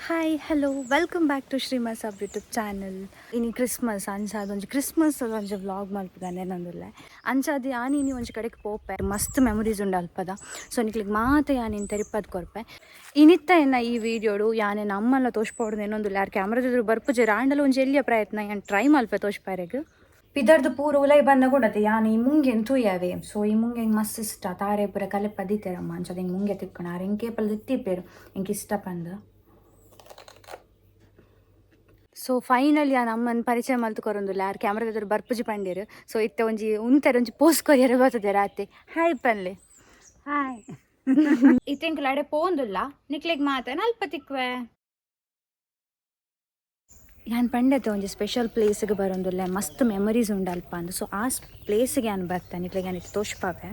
Hi hello welcome back to ಶ್ರೀಮಸ್ ಅಬ್ YouTube channel. ಇನ್ನು ಕ್ರಿಸ್ಮಸ್ ಅಂಚಾದ ಒಂಜಿ ಕ್ರಿಸ್ಮಸ್ ಒಂಜಿ ವ್ಲಾಗ್ ಮಲ್ಪದಾನೆ ನಂದುಲ್ಲೆ ಅಂಚಾದ ಯಾನಿನಿ ಒಂಜಿ ಕಡೆಗೆ ಪೋಪೆ ಮಸ್ತ್ ಮೆಮೊರೀಸ್ ಉಂಡು ಅಲ್ಪದ. ಸೊ ನಿಕ್ಲಿಗೆ ಮಾತ ಯಾನಿನ್ ತೆರಿಪದ್ ಕೊರ್ಪೆ ಇನಿತ್ತ ಎನ್ನ ಈ ವಿಡಿಯೋಡು ಯಾನೇನು ಅಮ್ಮಲ್ಲ ತೋಷ್ಪೋಡು ಏನೊಂದುಲ್ಲ ಯಾರು ಕ್ಯಾಮ್ರಾದ ಬರ್ಪುಜೆ ರಾಂಡಲ ಒಂಜಿ ಎಲ್ಲಿಯ ಪ್ರಯತ್ನ ಯಾನು ಟ್ರೈ ಮಲ್ಪೆ ತೋಷ್ಪಾರೆಗ್ ಪಿದರ್ದು ಪೂರ ಉಲೈ ಬಂದ ಕೊಡತ್ತೆ ಯಾನು ಈ ಮುಂಗೆನ್ ತೂಯವೆ. ಸೊ ಈ ಮುಂಗೆ ಹೆಂಗೆ ಮಸ್ತ್ ಇಷ್ಟ ತಾರೆ ಪೂರ ಕಲೆ ಪದಿತೇರಮ್ಮ ಅಂಚದ ಹಿಂಗೆ ಮುಂಗೆ ತಿಕ್ಕೋಣ ಆರು ಹೆಂಗೆ ಕೇಪಲ್ ತಿತ್ತಿಪ್ಪೇರು ಹೆಂಗೆ ಇಷ್ಟ ಪಂದು. ಸೊ ಫೈನಲಿ ಆ ನಮ್ಮನ್ನು ಪರಿಚಯ ಮಲ್ತು ಕೊರೊಂದುಲ್ಲ ಯಾರು ಕ್ಯಾಮ್ರಾದ ಬರ್ಪುಜಿ ಪಂಡೇರು. ಸೊ ಇತ್ತೆ ಒಂಜಿ ಉಂತಾರೆ ಒಂಜಿ ಪೋಸ್ಟ್ ಕೊರಿಯರ್ ಬರ್ತದೆ ರಾತ್ರಿ ಹಾಯ್ ಪನ್ಲೆ ಹಾಯ್ ಇತ್ತೆಂಕುಲ ಅಡೆ ಪೋಂದುಲ್ಲ ನಿಕ್ಲೆಗ್ ಮಾತ ಅಲ್ಪ ತಿಕ್ವೆ ಯಾನ್ ಪಂಡತೆ ಒಂಜಿ ಸ್ಪೆಷಲ್ ಪ್ಲೇಸ್ಗೆ ಬರೋಂದುಲ್ಲ ಮಸ್ತ್ ಮೆಮೊರೀಸ್ ಉಂಡು ಅಲ್ಪ ಅಂದು. ಸೊ ಆ ಪ್ಲೇಸ್ಗೆ ಯಾನು ಬರ್ತಾನೆ ನಿಕ್ಲೆಗೆ ಯಾನಿತ್ತು ತೋಷ್ಪಾವೆ.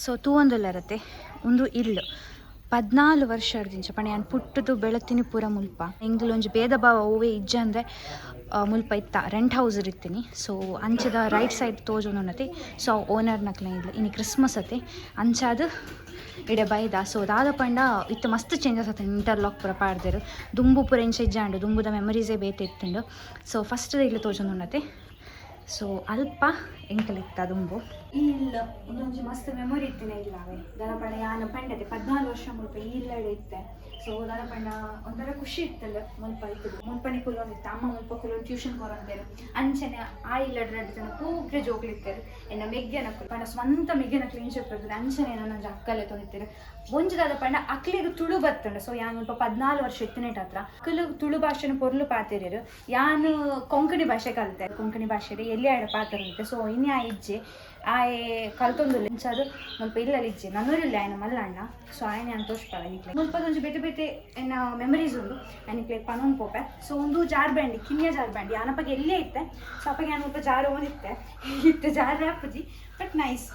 ಸೊ ತೂವೊಂದುಲ್ಲ ಇರತ್ತೆ ಒಂದು ಇಲ್ಲು 14 ವರ್ಷ ಅಡ್ದಿಂಚ ಪಣ ಯಾನು ಪುಟ್ಟದು ಬೆಳತೀನಿ ಪೂರ ಮುಲ್ಪ ಎಂಗ್ಲು ಒಂಜಿ ಭೇದ ಭಾವ ಓವೇ ಇಜ್ಜ ಅಂದರೆ ಮುಲ್ಪ ಇತ್ತ ರೆಂಟ್ ಹೌಸ್ ಇರ್ತೀನಿ. ಸೊ ಅಂಚದ ರೈಟ್ ಸೈಡ್ ತೋಜೊಂದುನ್ನತಿ. ಸೊ ಓನರ್ ನಕ್ಲೆ ಇಲ್ಲ ಇನ್ನು ಕ್ರಿಸ್ಮಸ್ ಅತ್ತೆ ಅಂಚಾದ ಇಡೆ ಬೈದ. ಸೊ ದಾದ ಪಂಡ ಇತ್ತು ಮಸ್ತ್ ಚೇಂಜಸ್ ಆತ ಇಂಟರ್ಲಾಕ್ ಪೂರ ಪಾಡ್ದೇರು ದುಂಬು ಪೂರ ಇಂಚ ಇಜ್ಜಾಂಡು ದುಂಬುದ ಮೆಮೊರೀಸೇ ಬೇತೆ ಇತ್ತುಂಡು. ಸೊ ಫಸ್ಟ್ ಇಲ್ಲಿ ತೋಜೊಂದುನ್ನತಿ. ಸೊ ಅಲ್ಪ ಎಂಕಲಿತ್ತ ದುಂಬು ಇಲ್ಲ ಒಂದೊಂದು ಮಸ್ತ್ ಮೆಮೊರಿ ಇತ್ತಿನ ಇಲ್ಲವೇ ದನಪಂಡ ಯಾನು ಪಂಡತೆ 14 ವರ್ಷ ಮುಲ್ಪ ಈ ಇಲ್ಲಡೆ ಇತ್ತೆ. ಸೊ ದನಪಂಡ ಒಂಥರ ಖುಷಿ ಇತ್ತಲ್ಲ ಮುಲ್ಪ ಇತ್ತು ಮುಲ್ಪನೆ ಕುಲೋನ್ ಇತ್ತು ಅಮ್ಮ ಮುಲ್ಪ ಕುಲೋನ್ ಟ್ಯೂಷನ್ ಕೊರಂತೇರು ಅಂಚನೆ ಆ ಇಲ್ಲಡ್ರೆ ಜನ ಪೂಗ್ರೆ ಜೋಗ್ಲಿತ್ತೇರು ಎನ್ನ ಮೆಗ್ಗೆನ ಪಂಡ ಸ್ವಂತ ಮೆಗ್ಗೆನ ಕ್ಲೀನ್ ಶಾಪ್ ಇರ್ತದೆ ಅಂಚನೆ ನನ್ನ ಅಕ್ಕಲ್ಲೇ ತೊಂದಿತ್ತೇರು ಒಂಜದಾದ ಪಂಡ ಅಕ್ಲಿಗೆ ತುಳು ಬತ್ತಂಡು. ಸೊ ಯಾನು ಮುಲ್ಪ 14 ವರ್ಷ ಇತ್ತಿನೇಟ್ ಹತ್ರ ಅಕ್ಕಲು ತುಳು ಭಾಷೆನ ಪೊರ್ಲು ಪಾತಿರೇರು ಯಾನು ಕೊಂಕಣಿ ಭಾಷೆ ಕಲಿತೆ ಕೊಂಕಣಿ ಭಾಷೆ ಎಲ್ಲಿ ಆಡ ಪಾತರಂತೆ. ಸೊ ಇನ್ಯಾ ಇಜ್ಜೆ ಆಯೆ ಕಲ್ತೊಂದು ಇಂಚಾದು ಮುಲ್ಪ ಇಲ್ಲಲ್ಲಿ ಇಜ್ಜೆ ನನ್ನೂರಿಲ್ಲ ಆಯ್ನ ಮಲ್ಲಣ್ಣ. ಸೊ ಆಯ್ನೆ ಅಂತ ತೋರಿಸ್ತಾರೆ ನಿಕ್ಲೆ ಮುಲ್ಪದೊಂದು ಬೇತೆ ಬೇತೆ ಎನ್ನ ಮೆಮರೀಸ್ ಉಂಡು ನಿಕ್ಲೆ ಪನೊಂದು ಪೋಪೆ. ಸೊ ಒಂದು ಜಾರ್ ಬ್ಯಾಂಡಿ ಕಿನ್ಯ ಜಾರ್ ಬ್ಯಾಂಡಿ ಆನಪ್ಪಗೆ ಎಲ್ಲೇ ಇತ್ತೆ. ಸೊ ಅಪ್ಪಗೆ ನಾನು ಮುಲ್ಪ ಜಾರು ಓದಿತ್ತೆ ಇತ್ತೆ ಜಾರ್ ಹಾಪುಜಿ ಬಟ್ ನೈಸ್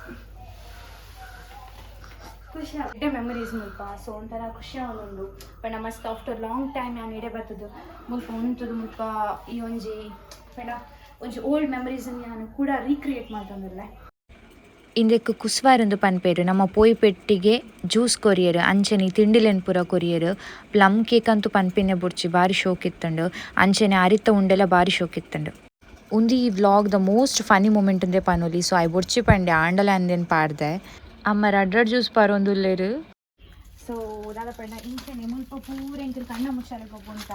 ಖುಷಿ ಎಡ್ಡೆ ಮೆಮರೀಸ್ ಮುಲ್ಪ. ಸೊ ಒಂಥರ ಖುಷಿ ಆಗೋದು ಪಂಡ ಮಸ್ತ್ ಆಫ್ಟರ್ ಲಾಂಗ್ ಟೈಮ್ ನಾನು ಇಡೆ ಬರ್ತದ್ದು ಮುಲ್ಪ ಉಂಟದು ಮುಲ್ಪ ಈ ಒಂಜಿ ಪಂಡ ಒಂಜಿ ಓಲ್ಡ್ ಮೆಮರೀಸ್ ನಾನು ಕೂಡ ರೀಕ್ರಿಯೇಟ್ ಮಾಡ್ತಂದಿಲ್ಲ. ಇಂದೆಕ್ ಕುಸ್ವಾರಂದು ಪನ್ಪೇರು ನಮ್ಮ ಪೋಯಿ ಪೆಟ್ಟಿಗೆ ಜ್ಯೂಸ್ ಕೊರಿಯರ್ ಅಂಚನೆ ತಿಂಡಿಲೆನ್ ಪೂರ ಕೊರಿಯರ್ ಪ್ಲಮ್ ಕೇಕ್ ಅಂತೂ ಪನ್ಪಿನ್ನೆ ಬುಡ್ಚಿ ಭಾರಿ ಶೋಕ್ ಇತ್ತಂಡು ಅಂಚನೆ ಅರಿತ ಉಂಡೆಲ್ಲ ಭಾರಿ ಶೋಕ್ ಇತ್ತಂಡು. ಉಂದು ಈ ವ್ಲಾಗ್ ದ ಮೋಸ್ಟ್ ಫನಿ ಮೂಮೆಂಟ್ ಅಂದೆ ಪನೊಲಿ. ಸೊ ಐ ಬುಡ್ಚಿ ಪಂಡೆ ಆಂಡಲ ಅಂದೇನು ಪಾಡ್ದೆ ಅಮ್ಮ ರಡ್ರಡ್ ಜ್ಯೂಸ್ ಪಾರೊಂದುಲ್ಲೇರು. ಸೊ ದಾದ ಪಂಡ ಇಂಚನೆ ಮುಲ್ಪ ಪೂರ ಇಂಚನೆ ಕಣ್ಣ ಮುಚ್ಚಾಲೆ ಗೊಬ್ಬುಂಟ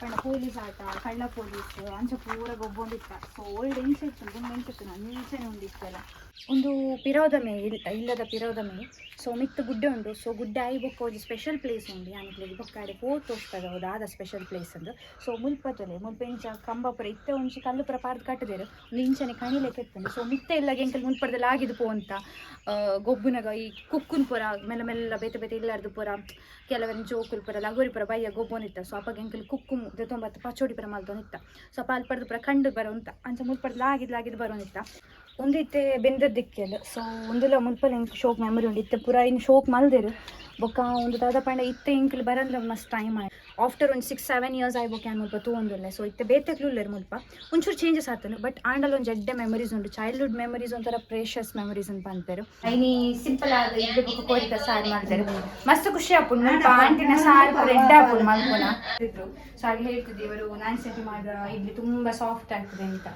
ಪಂಡ ಪೊಲೀಸ್ ಆಟ ಕಳ್ಳ ಪೊಲೀಸ್ ಅಂಚ ಪೂರ ಗೊಬ್ಬೊಂದಿತ್ತ. ಸೊ ಓಲ್ಡ್ ಇಂಚ ಇತ್ತು ತುಂಬ ಇಂಚಿತ್ತು ನಾನು ಇಂಚನೆ ಉಂಡಿತ್ತಲ್ಲ ಒಂದು ಪಿರೋದಮೆ ಇಲ್ಲದ ಪಿರೋದಮೆ. ಸೊ ಮಿತ್ತು ಗುಡ್ಡೆ ಉಂಡು. ಸೊ ಗುಡ್ಡೆ ಆಯಿ ಬೊಕ್ಕ ಒಂದು ಸ್ಪೆಷಲ್ ಪ್ಲೇಸ್ ಉಂಡು ಯಾನಿಕ್ಲಿಗೆ ಬೊಕ್ಕಾಡೆ ಫೋಟೋ ತೋರಿಸ್ತದೆ ಹೌದಾದ ಸ್ಪೆಷಲ್ ಪ್ಲೇಸ್ ಅಂದು. ಸೊ ಮುಲ್ಪ ತೊಲೆ ಮುಲ್ಪ ಇಂಚ ಕಂಬ ಪುರ ಇತ್ತೆ ಒಂಚಿ ಕಲ್ಲು ಪುರ ಪಾರ್ದು ಕಟ್ಟದೇರು ಒಂದು ಇಂಚನೆ ಕಣಿಲೆಕ್ಕೆ ಇತ್ತಂಡು. ಸೊ ಮಿತ್ತೆ ಇಲ್ಲ ಎಂಕಲ್ ಮುನ್ಪಡ್ದಲ್ಲಿ ಆಗಿದ್ದು ಪೋ ಅಂತ ಗೊಬ್ಬುನಗ ಈ ಕುಕ್ಕುನ್ ಪುರ ಮೆಲ್ಲ ಮೆಲ್ಲ ಬೇತೆ ಬೇತೆ ಇಲ್ಲಾರ್ದು ಪುರ ಕೆಲವೊಂದು ಜೋಕುಲ್ ಪುರ ಲಗೋರಿ ಪುರ ಬಯ್ಯ ಗೊಬ್ಬೊಂದಿತ್ತ. ಸೊ ಅಪ್ಪ ಎಂಕಲ್ ಕುಕ್ಕು 19 ಪಚೋಡಿ ಪುರ ಮಲ್ತೊಂದಿತ್ತ. ಸೊ ಅಪ್ಪ ಅಲ್ಲಿ ಪಡ್ದು ಪುರ ಕಂಡು ಬರೋಂತ ಅಂಚ ಮುಲ್ಪಡ್ದು ಆಗಿದ್ದು ಬರೋಂದಿತ್ತ ಒಂದಿತ್ತೆ ಬೆಂದದ್ದಿಕ್ಕೆಲ್ಲ. ಸೊ ಒಂದಿಲ್ಲ ಮುಲ್ಪಲ್ಲಿ ಎಂಕ್ ಶೋಕ್ ಮೆಮೊರಿ ಉಂಡು ಇತ್ತೆ ಪುರ ಇನ್ನು ಶೋಕ್ ಮಲ್ದೇರು ಬೊಕ್ಕ ಒಂದು ದಾದ ಪಂಡ ಇತ್ತೆ ಇಂಕ್ಲು ಬರಂದ್ರೆ ಮಸ್ತ್ ಟೈಮ್ ಆಯ್ತು ಆಫ್ಟರ್ ಒಂದು 6-7 ಇಯರ್ಸ್ ಆಯ್ ಬೊಕ್ಕ ಮುಲ್ಪ ತೂವೊಂದುಲ್ಲೆ. ಸೊ ಇತ್ತೆ ಬೇತೆಕ್ಲುಲ್ಲೇರು ಮುಲ್ಪ ಒಂಚೂರು ಚೇಂಜಸ್ ಆತನು ಬಟ್ ಆಂಡಲ್ ಒಂದು ಜಡ್ಡೆ ಮೆಮರೀಸ್ ಉಂಡು ಚೈಲ್ಡ್ಹುಡ್ ಮೆಮರೀಸ್ ಒಂಥರ ಪ್ರೇಷಸ್ ಮೆಮರೀಸ್ ಅಂತ ಅಂತಾರೆ. ಐನಿ ಸಿಂಪಲ್ ಆದ ಇಲ್ಲಿ ಬೊಕ್ಕ ಕೋರಿಕ ಸಾರು ಮಾಡ್ತಾರೆ ಮಸ್ತ್ ಖುಷಿ ಆಪುಂಡು ಮುಲ್ಪ ಆಂಟಿನ ಸಾರು ರೆಡ್ ಆಪುಂಡು ಮಲ್ಪುನ ಇದ್ರು. ಸೊ ಹಾಗೆ ಹೇಳ್ತಿದ್ದೆ ಇವರು ನಾನು ಸತಿ ಮಾಡಿದ ಇಡ್ಲಿ ತುಂಬ ಸಾಫ್ಟ್ ಆಗ್ತದೆ ಅಂತ.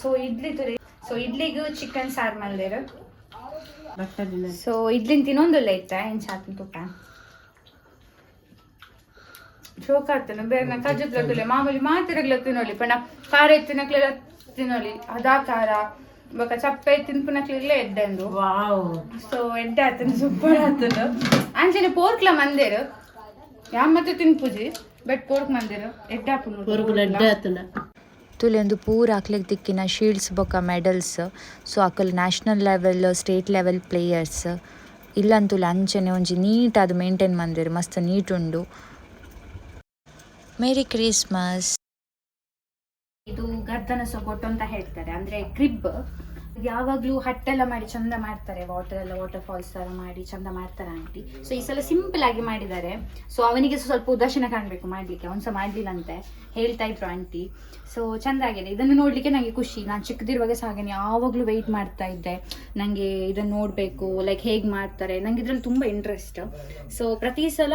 ಸೊ ಇಡ್ಲಿ ತುರಿ ಸೊ ಇಡ್ಲಿಗೂ ಚಿಕನ್ ಸಾರು ಮಲ್ದೇರು. ಸೊ ಇಡ್ಲಿನ ತಿನ್ನೊಂದುಲ್ಲ ಇತ್ತ ಏನು ಸಾಕು ತುಪ್ಪ ಶೋಕ ಆಗ್ತಾನೆ ಬೇರೆ ನಾ ಕಜ್ಜದ್ರಗ್ಲೆ ಮಾಮೂಲಿ ಮಾತಿರಗ್ಲ ತಿನ್ನೋಲಿ ಪಣ ಖಾರ ಎತ್ತಿನಕ್ಲೆಲ್ಲ ತಿನ್ನೋಲಿ ಅದಾ ಖಾರ ಬೊಕ್ಕ ಚಪ್ಪೆ ತಿನ್ಪುನಕ್ಲೆಲ್ಲ ಎಡ್ಡೆಂದು. ಸೊ ಎಡ್ಡೆ ಆತನು ಸೂಪರ್ ಆತನು ಅಂಚನೆ ಪೋರ್ಕ್ಲ ಮಂದೇರು ಯಾ ಮತ್ತೆ ತಿನ್ಪುಜಿ ಬಟ್ ಪೋರ್ಕ್ ಮಂದೇರು ಎಡ್ಡೆ ಹಾಪುನು ತುಲೆಂದು ಪೂರ ಅಕ್ಲೆಗ್ ತಿಕ್ಕಿನ ಶೀಲ್ಡ್ಸ್ ಬೊಕ್ಕ ಮೆಡಲ್ಸ್. ಸೊ ಅಕಲ್ national level state level players ಇಲ್ಲಂತೂಲೆ ಅಂಚನೆ ಒಂಜಿ ನೀಟ್ ಅದು ಮೇಂಟೈನ್ ಮಂದೆರು ಮಸ್ತ್ ನೀಟ್ ಉಂಡು. Merry Christmas. ಇದು ಗರ್ದನ ಸೊಗೊಟ್ಟು ಅಂತ ಹೇಳ್ತಾರೆ ಅಂದ್ರೆ ಕ್ರಿಬ್. ಯಾವಾಗಲೂ ಹಟ್ಟೆಲ್ಲ ಮಾಡಿ ಚಂದ ಮಾಡ್ತಾರೆ, ವಾಟರ್ ಫಾಲ್ಸ್ ಥರ ಮಾಡಿ ಚಂದ ಮಾಡ್ತಾರೆ ಆಂಟಿ. ಸೊ ಈ ಸಲ ಸಿಂಪಲ್ ಆಗಿ ಮಾಡಿದ್ದಾರೆ. ಸೊ ಅವನಿಗೆ ಸ್ವಲ್ಪ ಉದಾಸೀನ ಕಾಣಬೇಕು ಮಾಡಲಿಕ್ಕೆ, ಅವನು ಸಹ ಮಾಡಲಿಲ್ಲ ಅಂತೆ ಹೇಳ್ತಾ ಇದ್ರು ಆಂಟಿ. ಸೊ ಚಂದ ಆಗಿದೆ, ಇದನ್ನು ನೋಡಲಿಕ್ಕೆ ನನಗೆ ಖುಷಿ. ನಾನು ಚಿಕ್ಕದಿರುವಾಗ ಸಹ ಹಾಗೆ ಯಾವಾಗಲೂ ವೆಯ್ಟ್ ಮಾಡ್ತಾ ಇದ್ದೆ, ನನಗೆ ಇದನ್ನು ನೋಡಬೇಕು, ಲೈಕ್ ಹೇಗೆ ಮಾಡ್ತಾರೆ, ನನಗೆ ಇದರಲ್ಲಿ ತುಂಬ ಇಂಟ್ರೆಸ್ಟ್. ಸೊ ಪ್ರತಿ ಸಲ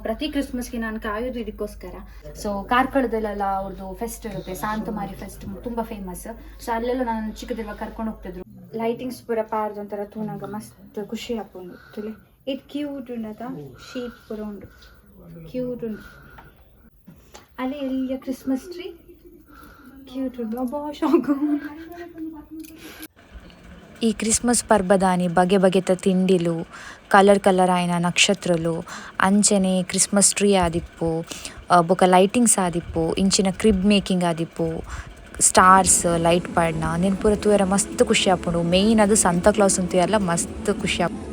ಪ್ರತಿ ಕ್ರಿಸ್ಮಸ್ಗೆ ನಾನು ಕಾಯೋದು ಇದಕ್ಕೋಸ್ಕರ. ಸೊ ಕಾರ್ಕಳದಲ್ಲೆಲ್ಲ ಅವ್ರದ್ದು ಫೆಸ್ಟ್ ಇರುತ್ತೆ, ಶಾಂತಮಾರಿ ಫೆಸ್ಟ್ ತುಂಬ ಫೇಮಸ್. ಸೊ ಅಲ್ಲೆಲ್ಲ ನಾನು ಚಿಕ್ಕದಿರುವಾಗ ಕರ್ಕೊಂಡು ಹೋಗ್ತಿದ್ರು. ಲೈಟಿಂಗ್ಸ್ ಪೂರ ಪಾರ್ದು ಒಂಥರ ತೂನಾಗ ಮಸ್ತ್ ಖುಷಿ ಹಾಕೊಂಡು ತುಲೆ ಇದು ಕ್ಯೂಟ್ ಉಂಡತ, ಶೀಟ್ ಪೂರ ಉಂಡು, ಕ್ಯೂಟ್ ಉಂಡು. ಅಲ್ಲಿ ಎಲ್ಲಿಯ ಕ್ರಿಸ್ಮಸ್ ಟ್ರೀ ಕ್ಯೂಟ್ ಉಂಡು, ಅಬ್ಬಾ ಶಾಕು. ఈ క్రిస్మస్ పర్బదాని బగె బగెత తిండిలు కలర్ కలర్ అయిన నక్షత్రాలు అంచನೆ క్రిస్మస్ ట్రీ ఆదిಪ್ಪು ಬೊಕ ಲೈಟಿಂಗ್ಸ್ ಆದಿಪ್ಪು ಇಂಚಿನ ಕ್ರಿಬ್ ಮೇಕಿಂಗ್ ಆದಿಪ್ಪು ಸ್ಟಾರ್ಸ್ ಲೈಟ್ ಪಾಡ್ನ ನೆನ್ ಪೂರ ತೂಯರ ಮಸ್ತ್ ಖುಷಿ ಆಪುಂಡು. ಮೇಯ್ನ್ ಅದು ಸಂತಾ ಕ್ಲಾಸ್ ಅಂತೂ ಎಲ್ಲ ಮಸ್ತ್ ಖುಷಿ ಆಪುಂಡು.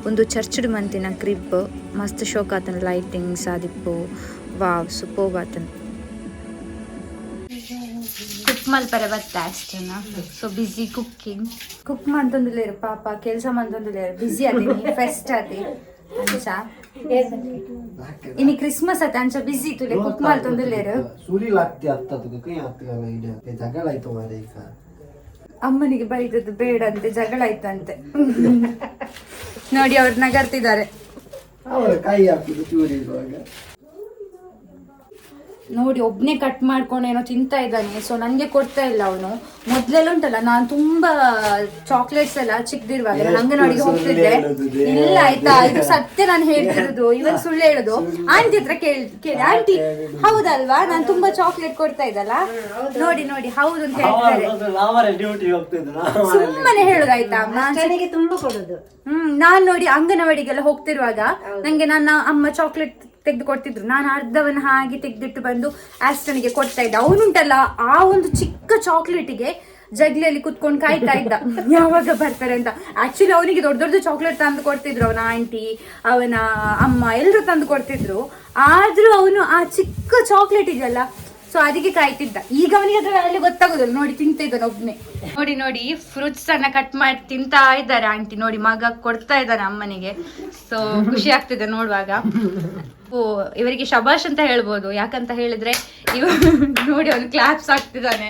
ಒಂದು ಚರ್ಚ್ಡ್ ಮಂತಿನ ಕ್ರಿಬ್ ಮಸ್ತ್ ಶೋಕ್ ಆತನ ಲೈಟಿಂಗ್ಸ್ ಆದಿಪ್ಪು. ವಾವ್ ಸೂಪರ್ಬ್ ಆತನ. ಕುಕ್ ಮಲ್ಪರೆ ಬತ್ತ ಅಷ್ಟೇನ. ಸೊ ಬಿಸಿ ಕುಕ್ ಮಂತೊಂದುಲ್ಲೇರು ಪಾಪ ಕೆಲಸ ಮಂತೊಂದುಲ್ಲೇರು ಬಿಸಿ ಆತೀನಿ ಫೆಸ್ಟ್ ಆತಿ ಅಂಚ ಇನಿ ಕ್ರಿಸ್ಮಸ್ ಆತ ಅಂಚ ಬಿಸಿ ತುಲೆ ಕುಕ್ ಮಲ್ತೊಂದುಲ್ಲೇರು. ಅಮ್ಮನಿಗೆ ಬೈದದ್ದು ಬೇಡ ಅಂತೆ, ಜಗಳ ಆಯ್ತಂತೆ. ನೋಡಿ ಅವ್ರು ನಗರ್ತಿದ್ದಾರೆ. ನೋಡಿ ಒಬ್ನೇ ಕಟ್ ಮಾಡ್ಕೊಂಡು ಏನೋ ತಿಂತಾ ಇದ್ದಾನೆ. ಸೊ ನನಗೆ ಕೊಡ್ತಾ ಇಲ್ಲ ಅವನು. ಮೊದ್ಲೆಲ್ಲ ಉಂಟಲ್ಲ, ನಾನು ತುಂಬಾ ಚಾಕ್ಲೇಟ್ಸ್ ಎಲ್ಲ ಚಿಕ್ಕದಿರುವಾಗ ನಾನು ಅಂಗನವಾಡಿಗೆ ಹೋಗ್ತಿದ್ದೆ. ಇಲ್ಲ ಆಯ್ತಾ, ಇದು ಸತ್ಯ ನಾನು ಹೇಳ್ತಿರೋದು, ಇವಾಗ ಸುಳ್ಳು ಹೇಳುದು. ಆಂಟಿ ಹತ್ರ ಕೇಳಿ ಆಂಟಿ ಹೌದಲ್ವಾ ನಾನು ತುಂಬಾ ಚಾಕ್ಲೇಟ್ ಕೊಡ್ತಾ ಇದ್ದಲ್ಲ, ನೋಡಿ ನೋಡಿ ಹೌದು ಅಂತ ಹೇಳ್ತಾರೆ. ಸುಮ್ಮನೆ ಹೇಳುದಾಯ್ತಾ, ತುಂಬಾ ಕೊಡುದು. ನಾನ್ ನೋಡಿ ಅಂಗನವಾಡಿಗೆಲ್ಲ ಹೋಗ್ತಿರುವಾಗ ನಂಗೆ ನನ್ನ ಅಮ್ಮ ಚಾಕ್ಲೇಟ್ ತೆಗೆದು ಕೊಡ್ತಿದ್ರು. ನಾನು ಅರ್ಧವನ್ನ ಹಾಗೆ ತೆಗೆದಿಟ್ಟು ಬಂದು ಆಸ್ಟನಿಗೆ ಕೊಡ್ತಾ ಇದ್ದೆ. ಅವನುಂಟಲ್ಲ ಆ ಒಂದು ಚಿಕ್ಕ ಚಾಕ್ಲೇಟಿಗೆ ಜಗ್ಲಿಯಲ್ಲಿ ಕುತ್ಕೊಂಡು ಕಾಯ್ತಾ ಇದ್ದ ಯಾವಾಗ ಬರ್ತಾರೆ ಅಂತ. ಆಕ್ಚುಲಿ ಅವನಿಗೆ ದೊಡ್ಡ ದೊಡ್ಡ ಚಾಕ್ಲೇಟ್ ತಂದು ಕೊಡ್ತಿದ್ರು, ಅವನ ಆಂಟಿ ಅವನ ಅಮ್ಮ ಎಲ್ಲರೂ ತಂದು ಕೊಡ್ತಿದ್ರು. ಆದ್ರೂ ಅವನು ಆ ಚಿಕ್ಕ ಚಾಕ್ಲೇಟ್ ಇದೆಯಲ್ಲ, ಸೊ ಅದಕ್ಕೆ ಕಾಯ್ತಿದ್ದ. ಈಗ ಅವನಿಗೆ ಅದ್ರಲ್ಲಿ ಗೊತ್ತಾಗೋದಿಲ್ಲ, ನೋಡಿ ತಿಂತ ಇದ್ದಾನೆ ಒಬ್ನೇ. ನೋಡಿ ನೋಡಿ ಫ್ರೂಟ್ಸ್ ಅನ್ನ ಕಟ್ ಮಾಡಿ ತಿಂತಾ ಇದ್ದಾರೆ ಆಂಟಿ. ನೋಡಿ ಮಗ ಕೊಡ್ತಾ ಇದ್ದಾನೆ ಅಮ್ಮನಿಗೆ. ಸೊ ಖುಷಿ ಆಗ್ತಿದೆ ನೋಡುವಾಗ. ಇವರಿಗೆ ಶಬಾಷ್ ಅಂತ ಹೇಳ್ಬೋದು, ಯಾಕಂತ ಹೇಳಿದ್ರೆ ನೋಡಿ ಅವನು ಕ್ಲಾಪ್ಸ್ ಆಗ್ತಿದ್ದಾನೆ.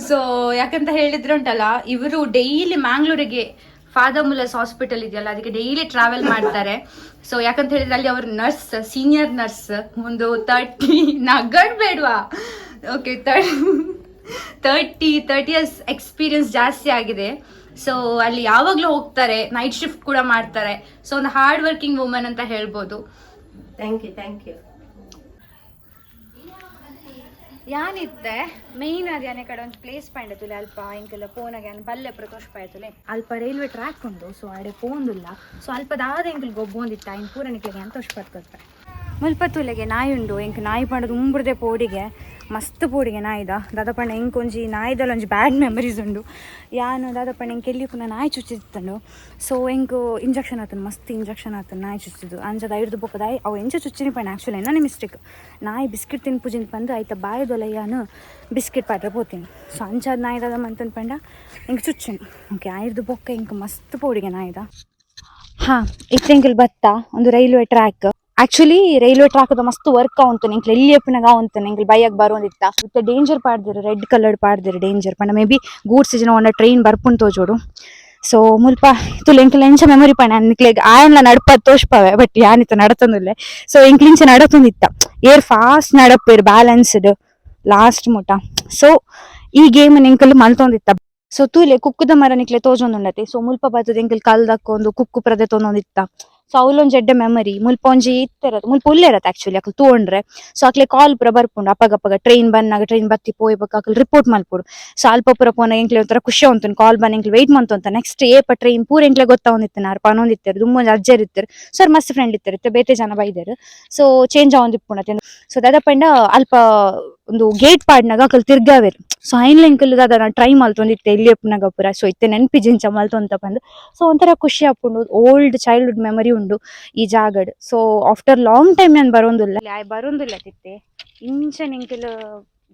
ಸೊ ಯಾಕಂತ ಹೇಳಿದ್ರೆ ಉಂಟಲ್ಲ, ಇವರು ಡೈಲಿ ಮ್ಯಾಂಗ್ಳೂರಿಗೆ ಫಾದಮುಲಸ್ ಹಾಸ್ಪಿಟಲ್ ಇದೆಯಲ್ಲ, ಅದಕ್ಕೆ ಡೈಲಿ ಟ್ರಾವೆಲ್ ಮಾಡ್ತಾರೆ. ಸೊ ಯಾಕಂತ ಹೇಳಿದ್ರೆ ಅಲ್ಲಿ ಅವರು ನರ್ಸ್, ಸೀನಿಯರ್ ನರ್ಸ್, ಒಂದು 30 ನಗಡ್ಬೇಡ್ವಾ, ಓಕೆ 30 ಇಯರ್ಸ್ ಎಕ್ಸ್ಪೀರಿಯನ್ಸ್ ಜಾಸ್ತಿ ಆಗಿದೆ. ಸೊ ಅಲ್ಲಿ ಯಾವಾಗಲೂ ಹೋಗ್ತಾರೆ, ನೈಟ್ ಶಿಫ್ಟ್ ಕೂಡ ಮಾಡ್ತಾರೆ. ಸೊ ಒಂದು ಹಾರ್ಡ್ ವರ್ಕಿಂಗ್ ವುಮನ್ ಅಂತ ಹೇಳ್ಬೋದು. Thank you. ಯಾನಿತ್ತೆ ಮೇಯ್ನ್ ಅದು ಯಾನೆ ಕಡೆ ಒಂದು ಪ್ಲೇಸ್ ಪಾಂಡತುಲೆ ಅಲ್ಪ ಇಂಕೆಲ್ಲ ಪೋನಾಗೆ ಯಾನ್ ಬಲ್ಲೆ ಪ್ರತೋಷ್ ಪಾಯ್ತುಲೆ ಅಲ್ಪ ರೈಲ್ವೆ ಟ್ರ್ಯಾಕ್ ಉಂಡು. ಸೊ ಆಡೆ ಪೋಂದುಲ್ಲ. ಸೊ ಅಲ್ಪದಾದ ಎಂಕಲ್ ಗೊಬ್ಬೊಂದಿತ್ತ ಇನ್ ಪೂರ ನಿಕ್ಲಿಗೆ ಅಂತ ತೋಷ್ಪತ್ಕೊಳ್ತಾರೆ. ಮುಲ್ಪ ತುಲೆಗೆ ನಾಯಿ ಉಂಡು, ಎಂಕ್ ನಾಯಿ ಪಂಡದು ಉಂಬ್ರದೆ ಪೋಡಿಗೆ ಮಸ್ತ್ ಪೋಡಿಗೆ ನಾಯಿದ ದಾದಪಣ್ಣ ಎಂಕೊಂಜಿ ನಾಯಿದಲ್ಲಿ ಒಂಜಿ ಬ್ಯಾಡ್ ಮೆಮರೀಸ್ ಉಂಡು. ಯಾನು ದಾದಪಣ್ಣ ಎಂಕ್ ಎಲ್ಲಿ ಪುನಃ ನಾಯಿ ಚುಚ್ಚಿತ್ತಂಡು. ಸೊ ಎಂಕ್ ಇಂಜೆಕ್ಷನ್ ಆತನು, ಮಸ್ತ್ ಇಂಜೆಕ್ಷನ್ ಆತನು ನಾಯಿ ಚುಚ್ಚಿದ್ದು. ಅಂಜದ ಐಡ್ದು ಬೊಕ್ಕದ ಅವು ಎಂಚ ಚುಚ್ಚಿನಿ ಪಣ್ಣ. ಆ್ಯಕ್ಚುಲಿ ನನ್ನ ಮಿಸ್ಟೇಕ್, ನಾಯಿ ಬಿಸ್ಕಿಟ್ ತಿನ್ಪುಜಿಂದ ಬಂದು ಆಯ್ತಾ ಬಾಯದೊಲಯ್ಯಾನು ಬಿಸ್ಕಿಟ್ ಪಾಡ್ರೆ ಪೋತೀನಿ. ಸೊ ಅಂಚಾದ ನಾಯಿದಾದ ಮಂತನ್ ಪಂಡ ಎಂಕ್ ಚುಚ್ಚಿನಿ. ಓಕೆ ಐಡ್ದು ಬೊಕ್ಕ ಎಂಕ್ ಮಸ್ತ್ ಪೋಡಿಗೆ ನಾಯಿದ. ಹಾಂ ಇತ್ತೆಂಕಲ್ ಬತ್ತ ಒಂದು railway track. Actually railway track ಮಸ್ತ್ ವರ್ಕ್ ಆವಂತು ನಿಂಕ್ಲೆ ಎಲ್ಲಿ ಎಪ್ಪಿನಾಗ ಆವಂತು ನಿಂಕ್ಲೆ ಬೈಯಾಗ ಬರೋಂದಿತ್ತ. ಮತ್ತೆ ಡೇಂಜರ್ ಪಾಡ್ದಿರು, ರೆಡ್ ಕಲರ್ಡ್ ಪಾಡ್ದಿರು ಡೇಂಜರ್ ಪಂಡ. ಮೇ ಬಿ ಗೂಡ್ಸ್ ಜನ ಒಂದ ಟ್ರೈನ್ ಬರ್ಪುಂಡು ತೋಜೋಡು. ಸೊ ಮುಲ್ಪ ತುಲೆ ಎಂಕ್ಲೆ ಎಂಚ ಮೆಮೊರಿ ಪಣ ನಿಕ್ಲೆ ಆಯನ್ಲ ನಡ್ಪದ್ ತೋಷ್ಪವೆ, ಬಟ್ ಯಾನಿತ್ತ ನಡತಂದುಲ್ಲೆ. ಸೊ ಎಂಕ್ಲಿಂಚ ನಡತಂದಿತ್ತ ಏರ್ ಫಾಸ್ಟ್ ನಡಪೇರು ಬ್ಯಾಲೆನ್ಸ್ಡ್ ಲಾಸ್ಟ್ ಮುಟ. ಸೊ ಈ ಗೇಮ್ ಎಂಕಲ್ ಮಲ್ತೊಂದಿತ್ತ. ಸೊ ತೂಲೆ ಕುಕ್ಕುದ ಮರ ನಿಕ್ಲೆ ತೋಜೊಂದುಂಡತೆ. ಸೊ ಮುಲ್ಪ ಬತ್ತದ ಎಂಕಲ್ ಕಲ್ ದಕ್ಕೊಂದು ಕುಕ್ಕು ಪ್ರದೆ ತೊಂದೊಂದಿತ್ತ. ಸೊ ಅವಲೊಂಜಿ ಎಡ್ಡೆ ಮೆಮರಿ. ಮುಲ್ಪ ಒಂಜಿ ಇತ್ತಿರತ್ತೆ, ಮುಲ್ಪ ಉಲ್ಲೇರತ್ತೆ ಆಕ್ಚುಲಿ ಅಕ್ಲು ತೂಂಡ್ರೆ. ಸೊ ಅಕ್ಲೆ ಕಾಲ್ ಪುರ ಬರ್ಪುಂಡು ಅಪ್ಪಗಪ್ಪಗ ಟ್ರೈನ್ ಬನ್ನಾಗ, ಟ್ರೈನ್ ಬತ್ತಿ ಪೋಯ್ಬೇಕು ಅಕ್ಲು ರಿಪೋರ್ಟ್ ಮಲ್ಪುಡು. ಸೊ ಅಲ್ಪ ಪುರ ಪೋನ ಎಂಕ್ಲೆ ಒಂಥರ ಖುಷಿ ಆವಂತು, ಕಾಲ್ ಬನ್ನ ಎಂಕ್ಲೆ ವೆಯ್ಟ್ ಮಂತಂತ ನೆಕ್ಸ್ಟ್ ಏಪ ಟ್ರೈನ್ ಪೂರ ಎಂಕ್ಲೆ ಗೊತ್ತಾವಂದಿತ್ತು. ನಾರು ಪನೊಂದಿತ್ತಾರೆ ದುಮ್ಮೊಂಜಿ ಅಜ್ಜರ್ ಇತ್ತಾರೆ. ಸೊ ಅವ್ರು ಮಸ್ತ್ ಫ್ರೆಂಡ್ ಇತ್ತಾರೆ, ಬೇತೆ ಜನ ಬೈದರು. ಸೊ ಚೇಂಜ್ ಆವಂದಿಪ್ಪುಣತೆ. ಸೊ ದಾದಪಂಡ ಅಲ್ಪ ಒಂದು ಗೇಟ್ ಪಾಡ್ನಾಗ ಅಕಲ್ ತಿರ್ಗಾವೇರು. ಸೊ ಐನ್ಲ ಎಂಕಲ್ ದಾದ ನಾನು ಟ್ರೈ ಮಲ್ತೊಂದಿತ್ತೆ ಇಲ್ಲಿ ಎಪ್ಪನಾಗ ಪುರ. ಸೊ ಇತ್ತೆ ನೆನ್ಪಿಜಿಂಚ ಮಲ್ತೊಂತ ಬಂದು. ಸೊ ಒಂಥರ ಖುಷಿ ಆಪುಂಡು, ಓಲ್ಡ್ ಚೈಲ್ಡ್ಹುಡ್ ಮೆಮರಿ ಉಂಡು ಈ ಜಾಗಡ್. ಸೊ ಆಫ್ಟರ್ ಲಾಂಗ್ ಟೈಮ್ ನಾನು ಬರೋಂದಿಲ್ಲ ತಿತ್ತೆ ಇಂಚ ನಿಂಕಲ್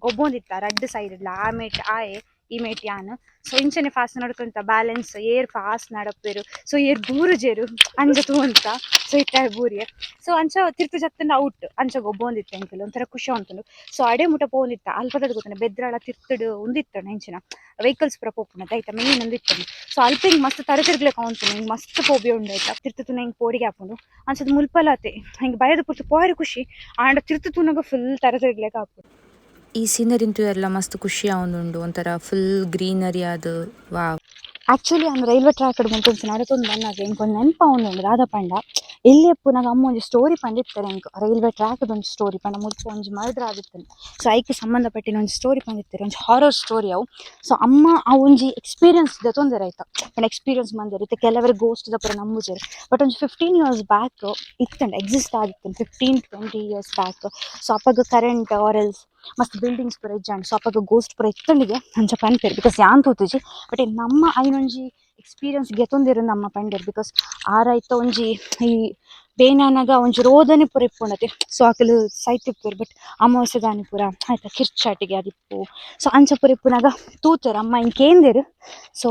ಗೊಬ್ಬೊಂದಿತ್ತ ರಡ್ಡ್ ಸೈಡ್ ಆಮೇಟ್ ಆಯೆ ಈ ಮೇಟ್ ಯಾನ್ ಸೊ ಇಂಚನೆ ಫಾಸ್ಟ್ ನಡ್ಕೊಂತ ಬ್ಯಾಲೆನ್ಸ್ ಏರ್ ಫಾಸ್ಟ್ ನಡಪೇರು ಸೊ ಏರ್ ಬೂರುಜೆರು ಅಂಜ ತೂಂತ ಸೊ ಇತ್ತ ಬೂರಿಯ ಸೊ ಅಂಚ ತಿರ್ತು ಜತ್ತಂಡ ಔಟ್ ಅಂಚ ಗೊಬ್ಬೊಂದಿತ್ತು ಎಂಕಲ್ ಒಂಥರ ಖುಷಿ ಉಂಟು ಸೊ ಅಡೆ ಮುಟ ಪೋಂದಿತ್ತ ಅಲ್ಪದ ಗೊತ್ತಾನೆ ಬೆದ್ರಾಳ ತಿರ್ತಡು ಉಂದಿತ್ತು ಹೆಂಚಿನ ವೆಹಿಕಲ್ಸ್ ಪೂರ ಪೋಪುನ ಆಯ್ತಾ ಮೇನ್ ಒಂದಿತ್ತು ಸೊ ಅಲ್ಪ ಹಿಂಗೆ ಮಸ್ತ್ ತರತಿರ್ಗ್ಲೆ ಕಾಣ್ತು ಹಿಂಗೆ ಮಸ್ತ್ ಪೋಬಿ ಉಂಡು ಆಯ್ತಾ ತಿರ್ತು ಹಿಂಗೆ ಪೋಡಿಗೆ ಹಾಕೊಂಡು ಅನ್ಸದ್ ಮುಲ್ಪಲಾತೆ ಹಿಂಗೆ ಬಯದ ಪುರ್ತು ಪೋರಿ ಖುಷಿ ಆಂಡ ತಿರ್ತು ತುನಗ ಫುಲ್ ತರತಿರ್ಗ್ಲೆಕ್ ಹಾಕೊಂಡು ಈ ಸೀನರಿಂತು ಎಲ್ಲ ಮಸ್ತ್ ಖುಷಿ ಆವೊಂದುಂಡು ಒಂಥರ ಫುಲ್ ಗ್ರೀನರಿ ಅದು ವಾವ್. ಆಕ್ಚುಲಿ ಅಂದ್ರೆ ರೈಲ್ವೆ ಟ್ರ್ಯಾಕ್ ಮುಂಚೆ ನಡತೊಂದು ಬಂದಾಗ ಇಂಕೊಂದು ನೆನಪ ಒಂದು ರಾಧಾ ಪಂಡ ಎಲ್ಲಿ ಎಪ್ಪು ನಂಗೆ ಅಮ್ಮ ಒಂದು ಸ್ಟೋರಿ ಪಂದಿರ್ತಾರೆ ಇಂಕ ರೈಲ್ವೆ ಟ್ರ್ಯಾಕ್ ಒಂದು ಸ್ಟೋರಿ ಪಂಡ ಮುಲ್ಪ ಒಂದು ಮರ್ಡ್ರ್ ಆಗುತ್ತೆ ಸೊ ಐಕೆ ಸಂಬಂಧಪಟ್ಟಿನ ಒಂದು ಸ್ಟೋರಿ ಪಂದಿರ್ತಾರೆ ಒಂದು ಹಾರರ್ ಸ್ಟೋರಿ ಅವು ಸೊ ಅಮ್ಮ ಆ ಒಂಜಿ ಎಕ್ಸ್ಪೀರಿಯನ್ಸ್ ತೊಂದರೆ ಆಯ್ತಾ ಒಂದು ಎಕ್ಸ್ಪೀರಿಯನ್ಸ್ ಬಂದಿರುತ್ತೆ ಕೆಲವರ ಗೋಸ್ಟ್ ಪೂರ ನಂಬುಜರು ಬಟ್ ಒಂದು 15 years ಬ್ಯಾಕ್ ಇತ್ತಂಡ ಎಕ್ಸಿಸ್ಟ್ ಆಗಿತ್ತು 15-20 years ಬ್ಯಾಕ್ ಸೊ ಅಪ್ಪಾಗ ಕರೆಂಟ್ ಆರ್ ಎಲ್ಸ್ ಮಸ್ತ್ ಬಿಲ್ಡಿಂಗ್ಸ್ ಪೂರ ಇಜ್ಜಾಂಡ್ ಸೊ ಅಪ್ಪಾಗ ಗೋಸ್ಟ್ ಪೂರ ಇತ್ತಂಡಿಗೆ ಅಂಚ ಪನ್ಪೇರು ಬಿಕಾಸ್ ಯಾನ್ ತೋತುಜಿ ಬಟ್ ನಮ್ಮ ಐನೊಂಜಿ ಎಕ್ಸ್ಪೀರಿಯನ್ಸ್ ಗೆತೊಂದಿರು ನಮ್ಮ ಪಂಡೇರು ಬಿಕಾಸ್ ಆರಾಯ್ತ ಒಂಜಿ ಈ ಬೇನಾನಾಗ ಒಂಜಿ ರೋದನೆ ಪೂರ ಇಪ್ಪುಂಡತೆ ಸೊ ಆಕಲು ಸೈತಿಪ್ಪೇರು ಬಟ್ ಅಮಾವಾಸ್ಯೆ ದಾನಿ ಪೂರ ಆಯ್ತಾ ಕಿರ್ಚಾಟಿಗೆ ಅದಿಪ್ಪು ಸೊ ಅಂಚ ಪೂರ ಇಪ್ಪುನಾಗ ತೂತೇರು ಅಮ್ಮ ಹಿಂಗೇಂದೇರು ಸೊ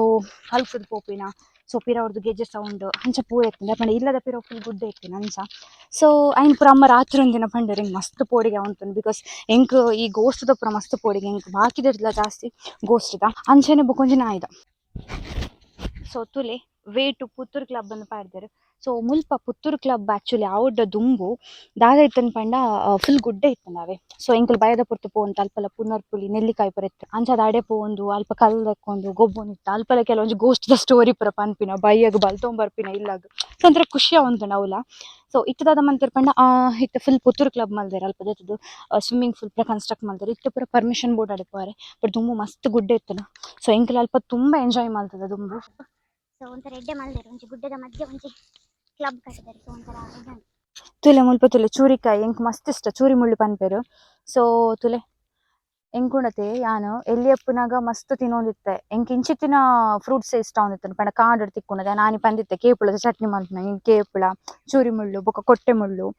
ಹಲ್ಕದ ಪೋಪಿನ ಸೊ ಪಿರ ಅವ್ರದ್ದು ಗೆಜ್ಜೆ ಸೌಂಡ್ ಅಂಚ ಪೂರ ಇರ್ತದೆ ಪಂಡ ಇಲ್ಲದ ಪಿರ ಫುಲ್ ಗುಡ್ಡ ಇರ್ತೀನಿ ಅಂಚ ಸೊ ಐನ್ ಪೂರ ಅಮ್ಮ ರಾತ್ರಿ ಒಂದಿನ ಪಂಡೇರು ಹಿಂಗೆ ಮಸ್ತ್ ಪೋಡಿಗೆ ಅವಂತನು ಬಿಕಾಸ್ ಎಂಕ್ ಈ ಗೋಸ್ತದ ಪೂರ ಮಸ್ತ್ ಪೋಡಿಗೆ ಎಂಕ್ ಬಾಕಿದಿರ್ಲ ಜಾಸ್ತಿ ಗೋಸ್ತದ ಅಂಚನೆ ಬೊಕೊಂಜಿನ ಆಯ್ದ ಸೊ ತುಲೆ ವೇ ಟು ಪುತ್ತೂರು ಕ್ಲಬ್ ಅನ್ನು ಪಾಡ್ದೇರು ಸೊ ಮುಲ್ಪ ಪುತ್ತೂರು ಕ್ಲಬ್ ಆ್ಯಕ್ಚುಲಿ ಆವಡ್ಡ ದುಂಬು ದಾದ ಇತ್ತನ್ ಪಂಡ ಫುಲ್ ಗುಡ್ಡ ಇತ್ತು ನಾವೇ ಸೊ ಎಂಕಲ್ ಬಯದ ಪುರ್ತು ಪೋವಂತ ಅಲ್ಪಲ ಪುನರ್ಪುಲಿ ನೆಲ್ಲಿಕಾಯಿ ಪುರ ಇತ್ತು ಅಂಚದ ಅಡೆ ಪೋಂದು ಅಲ್ಪ ಕಲ್ಲು ದಕ್ಕೊಂಡು ಗೊಬ್ಬೊಂದಿತ್ತು ಅಲ್ಪಲ ಕೆಲವೊಂದು ಗೋಸ್ಟ್ದ ಸ್ಟೋರಿ ಪುರ ಪನ್ಪಿನ ಬೈಯಾಗ ಬಲ್ತೊಂಬರ್ಪಿನ ಇಲ್ಲಾಗ ಸೊ ಒಂಥರ ಖುಷಿ ಅವಂತು ನಾವುಲ ಸೊ ಇತ್ತದಾದ ಮಂತಿರ್ ಪಂಡ ಇತ್ತು ಫುಲ್ ಪುತ್ತೂರು ಕ್ಲಬ್ ಮಲ್ದೇರು ಅಲ್ಪ ದೆತ್ತದು ಸ್ವಿಮ್ಮಿಂಗ್ ಫೂಲ್ ಪೂರ ಕನ್ಸ್ಟ್ರಕ್ಟ್ ಮಾಡ್ತಾರೆ ಇತ್ತು ಪೂರ ಪರ್ಮಿಷನ್ ಬೋರ್ಡ್ ಅಡಿಪಾರೆ ಬಟ್ ದುಂಬು ಮಸ್ತ್ ಗುಡ್ಡ ಇತ್ತು ಸೊ ಎಂಕಲ್ ಅಲ್ಪ ತುಂಬ ಎಂಜಾಯ್ ಮಾಡ್ತದೆ ದುಂಬು ಸೊ ಒಂಥರ ಎಡ್ಡೆ ಮಲ್ದೇರು ಒಂಜಿ ಗುಡ್ಡದ ಮಧ್ಯೆ ಒಂಜಿ ಕ್ಲಬ್ ಕಟ್ಟಿದ್ದಾರೆ ಸೊ ಒಂಥರ ಇದಂತ ತುಲೆ ಮುಲ್ಪ ತುಲೆ ಚೂರಿಕಾಯಿ ಎಂಕ್ ಮಸ್ತ್ ಇಷ್ಟ ಚೂರಿ ಮುಳ್ಳು ಪನ್ಪೇರು ಸೊ ತುಲೆ ಎಂಕುಂಡತೆ ಯಾನು ಎಲ್ಲಿ ಎಪ್ಪುನಾಗ ಮಸ್ತ್ ತಿನ್ನೊಂದಿತ್ತೆ ಎಂಕ್ ಇಂಚಿತ್ತಿನ ಫ್ರೂಟ್ಸ್ ಇಷ್ಟ ಒಂದಿತ್ತು ಪಂಡ ಕಾಂಡ್ ತಿಕ್ಕೊಂಡದೆ ನಾನಿ ಪಂದಿತ್ತೆ ಕೇಪುಳದ ಚಟ್ನಿ ಮಾಡ್ತೀನಿ ಕೇಪುಳ ಚೂರಿ ಮುಳ್ಳು ಬೊಕ ಕೊಟ್ಟೆ ಮುಳ್ಳು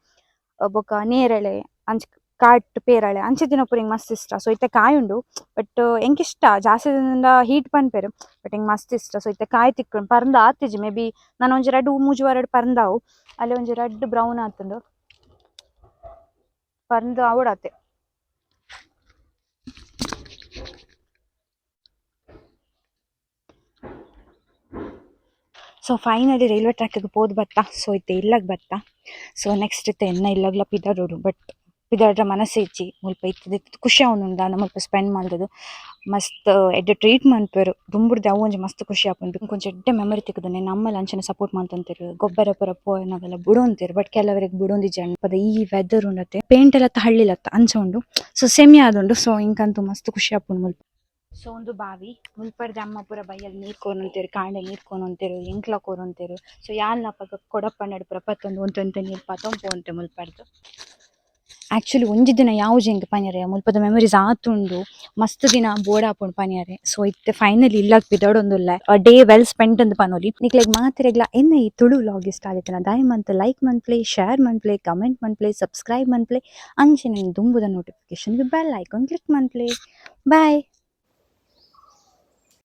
ಬೊಕ ನೇರಳೆ ಅಂಚ ಕಾಟ್ ಪೇರಳೆ ಅಂಚಿತ್ತಿನ ಪೂರ ಹಿಂಗೆ ಮಸ್ತ್ ಇಷ್ಟ ಸೊ ಇತ್ತೆ ಕಾಯಿ ಉಂಡು ಬಟ್ ಎಂಕ್ ಇಷ್ಟ ಜಾಸ್ತಿ ದಿನದಿಂದ ಹೀಟ್ ಪನ್ಪೇರು ಬಟ್ ಹಿಂಗೆ ಮಸ್ತ್ ಇಷ್ಟ ಸೊ ಇತ್ತೆ ಕಾಯಿ ತಿಕ್ಕೊಂಡು ಪರ್ಂದ ಆತಿಜಿ ಮೇ ಬಿ ನಾನು ಒಂಜಿ ರಡ್ಡು ಮೂಜುವರೆಡು ಪರ್ಂದಾವು ಅಲ್ಲಿ ಒಂಜಿ ರಡ್ಡು ಬ್ರೌನ್ ಆತಂದು ಪರ್ಂದು ಅವಡಾತೆ ಸೊ ಫೈನಲಿ ರೈಲ್ವೆ ಟ್ರ್ಯಾಕಿಗೆ ಪೋದು ಬತ್ತಾ ಸೊ ಇತ್ತೆ ಇಲ್ಲಗ್ ಬತ್ತಾ ಸೊ ನೆಕ್ಸ್ಟ್ ಇತ್ತೆ ಎನ್ನ ಇಲ್ಲಗ್ಲ ಪಿದಾಡೋಡು ಬಟ್ ಪಿದಾಡ್ರ ಮನಸ್ಸು ಇಜ್ಜಿ ಮುಲ್ಪ ಇತ್ತದ ಖುಷಿ ಅವನುಂಡ ಮುಲ್ಪ ಸ್ಪೆಂಡ್ ಮಾಡ್ದದು ಮಸ್ತ್ ಎಡ್ಡೆ ಟ್ರೀಟ್ ಮನ್ಪೇರು ದುಂಬುಡ್ದು ಅವು ಒಂಜಿ ಮಸ್ತ್ ಖುಷಿ ಆಪುಂಡು ಕೊಂಚ ಎಡ್ಡೆ ಮೆಮರಿ ತಿಕ್ಕುದು ನಮ್ಮಲ್ಲಿ ಅಂಚನೆ ಸಪೋರ್ಟ್ ಮಾಡ್ತಂತೇರು ಗೊಬ್ಬರ ಪೂರ ಪೋಯನವೆಲ್ಲ ಬಿಡೋಂತೇರು ಬಟ್ ಕೆಲವರಿಗೆ ಬಿಡೋಂದಿಜ್ಜ ಪದ ಈ ವೆದರ್ ಉಂಡತೆ ಪೇಂಟ್ ಎಲ್ಲ ಹಳ್ಳಿಲತ್ತ ಅಂಚ ಉಂಡು ಸೊ ಸೆಮಿ ಆದುಂಡು ಸೊ ಇಂಕಂತೂ ಮಸ್ತ್ ಖುಷಿ ಆಪುಂಡು ಮುಲ್ಪ ಸೊ ಒಂದು ಬಾವಿ ಮುಲ್ಪರ್ದ ಅಮ್ಮ ಪೂರ ಬೈಯಲ್ಲಿ ನೀರು ಕೋನೊಂತೇರು ಕಾಂಡೆ ನೀರು ಕೋನೊಂತೇರು ಎಂಕ್ಲ ಕೋರೊಂತೇರು ಸೊ ಯಾಲ್ನ ಪಕ್ಕ ಕೊಡಪ್ಪಣ್ಣಡು ಪೂರ ಪತ್ತೊಂದು ಒಂತೊಂತೆ ನೀರು ಪತ್ತೊಂಪೋಂತೆ ಮುಲ್ಪರ್ದು ಆ್ಯಕ್ಚುಲಿ ಒಂಜಿ ದಿನ ಯಾವು ಜೆಂಗ್ ಪನ್ಯರೆ ಮುಲ್ಪದ ಮೆಮರೀಸ್ ಆತುಂಡು ಮಸ್ತ್ ದಿನ ಬೋರ್ಡ್ ಆಪುಂಡು ಪನ್ಯರೆ ಸೊ ಇತ್ತೆ ಫೈನಲಿ ಇಲ್ಲಾಗ್ ಪಿದೊಡೊಂದುಲ್ಲ ಡೇ ವೆಲ್ ಸ್ಪೆಂಟ್ ಅಂದ್ ಪನೊಲಿ ನಿಕ್ಲೆಗ್ ಮಾತಿರೆಗ್ಲ ಎನ್ನ ಈ ತುಳು ವ್ಲಾಗ್ ಇಷ್ಟ ಆದಿತ್ತನ ದಯ ಮಂತ್ ಲೈಕ್ ಮನ್ಪ್ಲೆ ಶೇರ್ ಮನ್ಪ್ಲೆ ಕಮೆಂಟ್ ಮನ್ಪ್ಲೆ ಸಬ್ಸ್ಕ್ರೈಬ್ ಮನ್ಪ್ಲೆ ಅಂಚೆ ದುಂಬುದ ನೋಟಿಫಿಕೇಶನ್ಗೆ ಬೆಲ್ ಐಕಾನ್ ಕ್ಲಿಕ್ ಮನ್ಪ್ಲೆ ಬಾಯ್.